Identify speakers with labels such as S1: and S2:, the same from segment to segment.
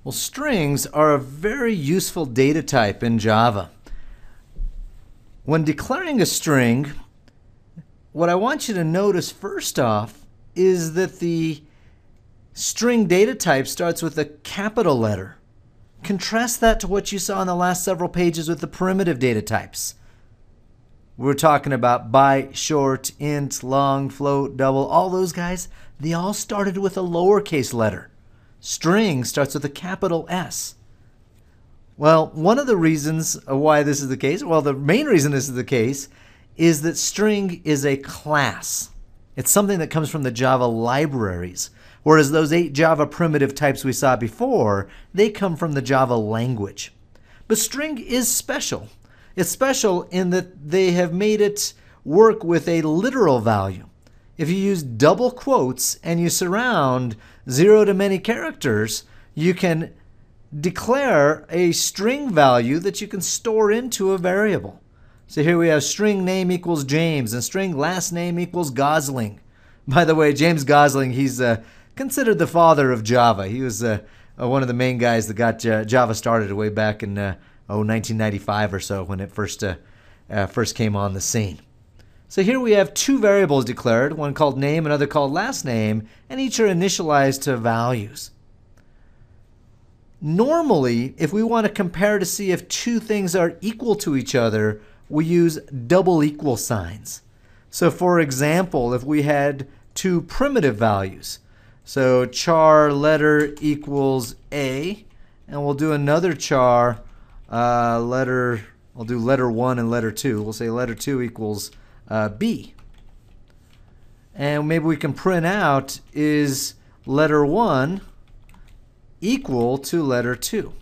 S1: Well, strings are a very useful data type in Java. When declaring a string, what I want you to notice first off is that the string data type starts with a capital letter. Contrast that to what you saw in the last several pages with the primitive data types. We're talking about byte, short, int, long, float, double, all those guys, they all started with a lowercase letter. String starts with a capital S. Well, one of the reasons why this is the case, well, the main reason this is the case, is that string is a class. It's something that comes from the Java libraries, whereas those 8 Java primitive types we saw before, they come from the Java language. But string is special. It's special in that they have made it work with a literal value. If you use double quotes and you surround 0 to many characters, you can declare a string value that you can store into a variable. So here we have string name equals James and string last name equals Gosling. By the way, James Gosling, he's considered the father of Java. He was one of the main guys that got Java started way back in 1995 or so when it first came on the scene. So here we have 2 variables declared, one called name, another called last name, and each are initialized to values. Normally, if we want to compare to see if 2 things are equal to each other, we use double equal signs. So for example, if we had 2 primitive values, so char letter equals A, and we'll do another char letter, I'll do letter 1 and letter 2. We'll say letter 2 equals B. And maybe we can print out is letter 1 equal to letter 2.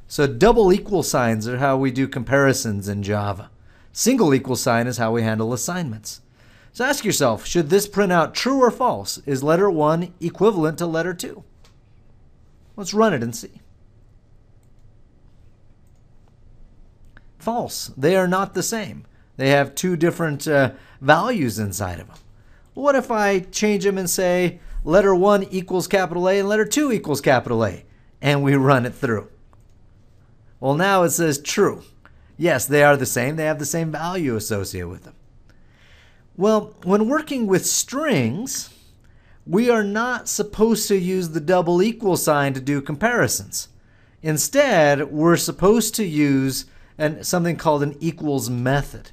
S1: So double equal signs are how we do comparisons in Java. Single equal sign is how we handle assignments. So ask yourself, should this print out true or false? Is letter 1 equivalent to letter 2? Let's run it and see. False. They are not the same. They have 2 different values inside of them. What if I change them and say letter 1 equals capital A and letter 2 equals capital A, and we run it through? Well, now it says true. Yes, they are the same. They have the same value associated with them. Well, when working with strings, we are not supposed to use the double equal sign to do comparisons. Instead, we're supposed to use something called an equals method.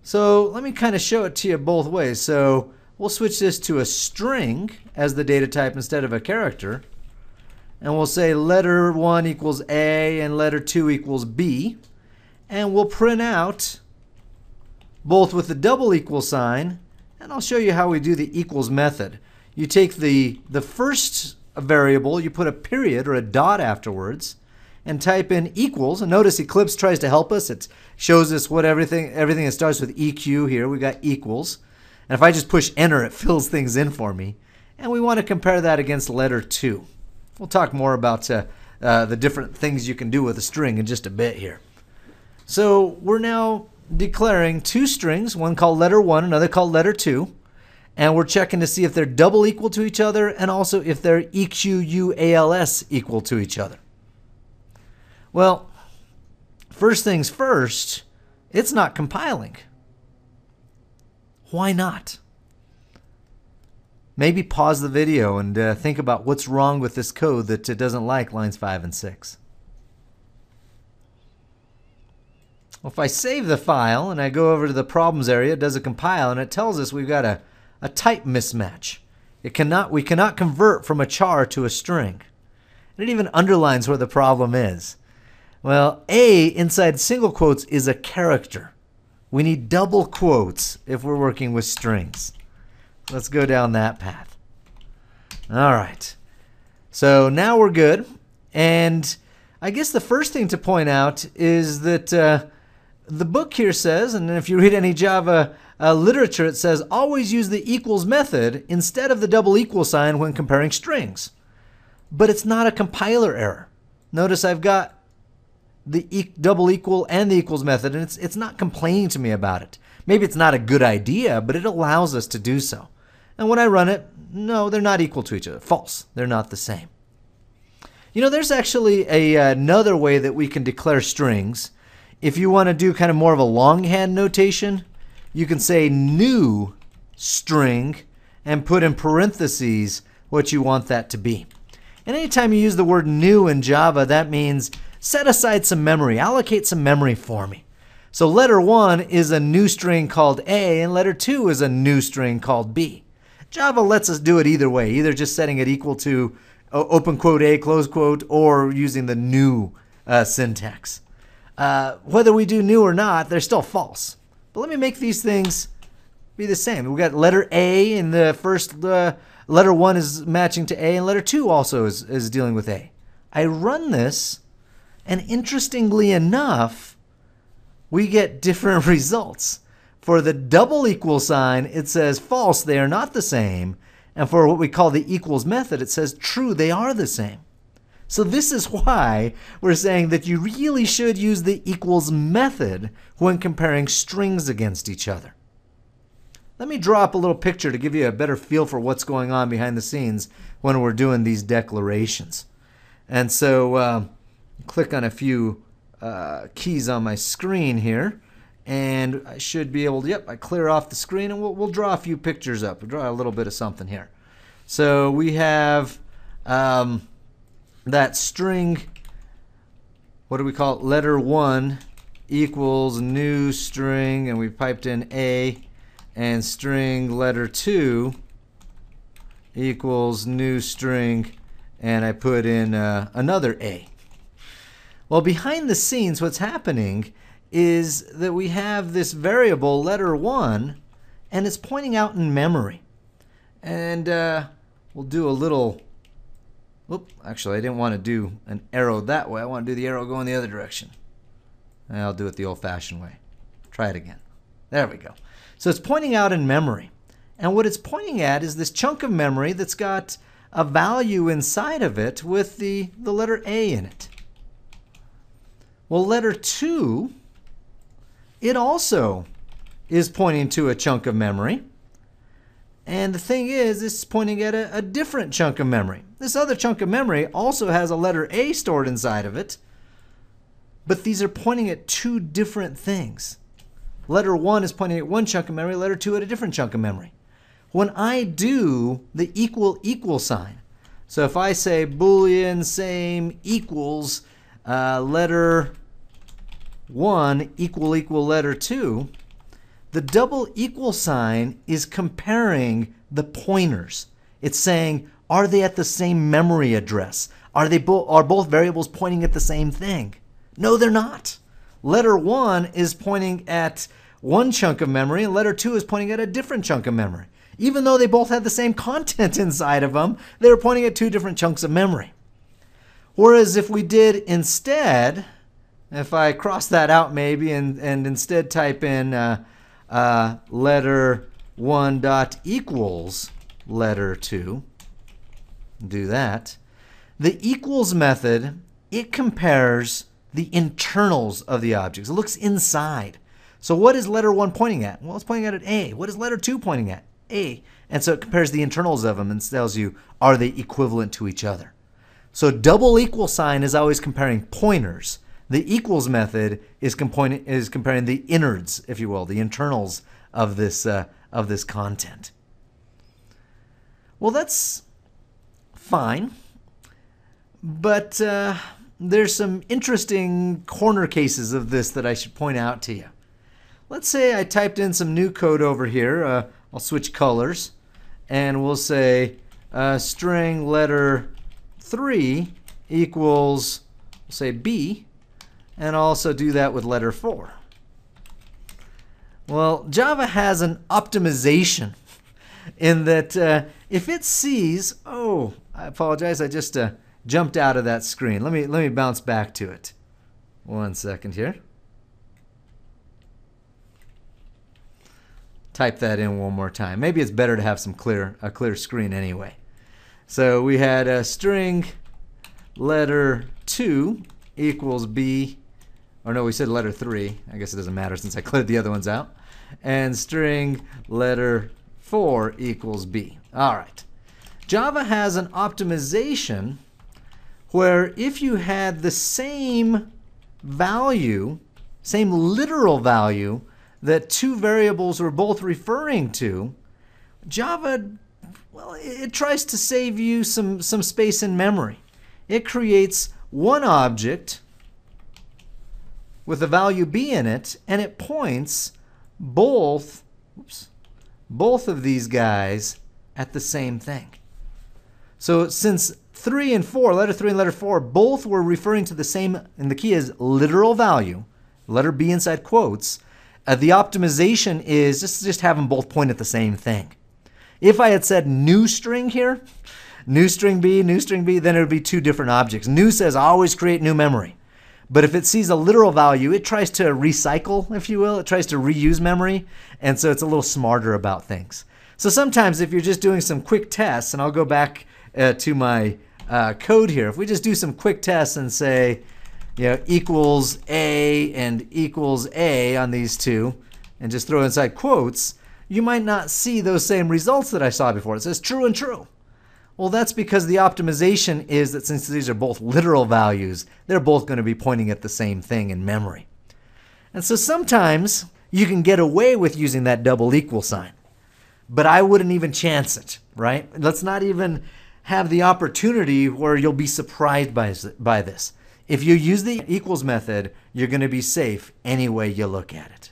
S1: So let me kind of show it to you both ways. So we'll switch this to a string as the data type instead of a character. And we'll say letter 1 equals A and letter 2 equals B. And we'll print out both with the double equal sign, and I'll show you how we do the equals method. You take the first variable, you put a period or a dot afterwards, and type in equals. And notice Eclipse tries to help us. It shows us what everything that starts with EQ here. We got equals. And if I just push enter, it fills things in for me. And we want to compare that against letter 2. We'll talk more about the different things you can do with a string in just a bit here. So we're now declaring 2 strings, one called letter 1, another called letter 2. And we're checking to see if they're double equal to each other and also if they're EQUALS equal to each other. Well, first things first, it's not compiling. Why not? Maybe pause the video and think about what's wrong with this code that it doesn't like lines 5 and 6. Well, if I save the file and I go over to the problems area, it does a compile and it tells us we've got a type mismatch. We cannot convert from a char to a string. And it even underlines where the problem is. Well, A inside single quotes is a character. We need double quotes if we're working with strings. Let's go down that path. All right. So now we're good. And I guess the first thing to point out is that the book here says, and if you read any Java literature, it says always use the equals method instead of the double equal sign when comparing strings. But it's not a compiler error. Notice I've got the double equal and the equals method, and it's not complaining to me about it. Maybe it's not a good idea, but it allows us to do so. And when I run it, no, they're not equal to each other. False. They're not the same. You know, there's actually another way that we can declare strings. If you want to do kind of more of a longhand notation, you can say new string and put in parentheses what you want that to be. And anytime you use the word new in Java, that means set aside some memory, allocate some memory for me. So letter 1 is a new string called A, and letter 2 is a new string called B. Java lets us do it either way, either just setting it equal to open quote A, close quote, or using the new syntax. Whether we do new or not, they're still false. But let me make these things be the same. We've got letter A in the first, letter 1 is matching to A, and letter 2 also is dealing with A. I run this, and interestingly enough, we get different results. For the double equal sign, it says false, they are not the same. And for what we call the equals method, it says true, they are the same. So this is why we're saying that you really should use the equals method when comparing strings against each other. Let me draw up a little picture to give you a better feel for what's going on behind the scenes when we're doing these declarations. And so click on a few keys on my screen here. And I should be able to, yep, I clear off the screen and we'll draw a few pictures up. We'll draw a little bit of something here. So we have that string, what do we call it? Letter 1 equals new string, and we piped in A, and string letter 2 equals new string, and I put in another A. Well, behind the scenes, what's happening is that we have this variable letter 1, and it's pointing out in memory. And we'll do a little, actually I didn't want to do an arrow that way. I want to do the arrow going the other direction. And I'll do it the old-fashioned way. Try it again. There we go. So it's pointing out in memory. And what it's pointing at is this chunk of memory that's got a value inside of it with the letter A in it. Well, letter 2, it also is pointing to a chunk of memory. And the thing is, it's pointing at a different chunk of memory. This other chunk of memory also has a letter A stored inside of it, but these are pointing at two different things. Letter 1 is pointing at one chunk of memory, letter 2 at a different chunk of memory. When I do the equal sign, so if I say Boolean same equals letter 1 equal letter 2, the double equal sign is comparing the pointers. It's saying, are they at the same memory address? Are both variables pointing at the same thing? No, they're not. Letter 1 is pointing at one chunk of memory, and letter 2 is pointing at a different chunk of memory. Even though they both had the same content inside of them, they were pointing at two different chunks of memory. Whereas if we did instead, if I cross that out maybe and instead type in letter 1 dot equals letter 2, do that, the equals method, it compares the internals of the objects. It looks inside. So what is letter 1 pointing at? Well, it's pointing at an A. What is letter 2 pointing at? A. And so it compares the internals of them and tells you, are they equivalent to each other? So double equal sign is always comparing pointers. The equals method is comparing the innards, if you will, the internals of this content. Well, that's fine, but there's some interesting corner cases of this that I should point out to you. Let's say I typed in some new code over here. I'll switch colors, and we'll say string letter 3 equals, we'll say B, and I'll also do that with letter 4. Well, Java has an optimization in that if it sees, oh, I apologize, I just jumped out of that screen. Let me bounce back to it. 1 second here. Type that in one more time. Maybe it's better to have a clear screen anyway. So we had a string letter 2 equals B, or no, we said letter 3. I guess it doesn't matter since I cleared the other ones out. And string letter 4 equals B. All right. Java has an optimization where if you had the same value, same literal value that two variables were both referring to, Java, well, it tries to save you some space in memory. It creates one object with a value b in it, and it points both of these guys at the same thing. So since 3 and 4, letter 3 and letter 4, both were referring to the same, and the key is literal value, letter B inside quotes, the optimization is just have them both point at the same thing. If I had said new string here, new string B, then it would be two different objects. New says always create new memory. But if it sees a literal value, it tries to recycle, if you will. It tries to reuse memory. And so it's a little smarter about things. So sometimes if you're just doing some quick tests, and I'll go back to my code here. If we just do some quick tests and say, equals A and equals A on these two, and just throw inside quotes, you might not see those same results that I saw before. It says true and true. Well, that's because the optimization is that since these are both literal values, they're both going to be pointing at the same thing in memory. And so sometimes you can get away with using that double equal sign. But I wouldn't even chance it, right? Let's not even have the opportunity where you'll be surprised by this. If you use the equals method, you're going to be safe any way you look at it.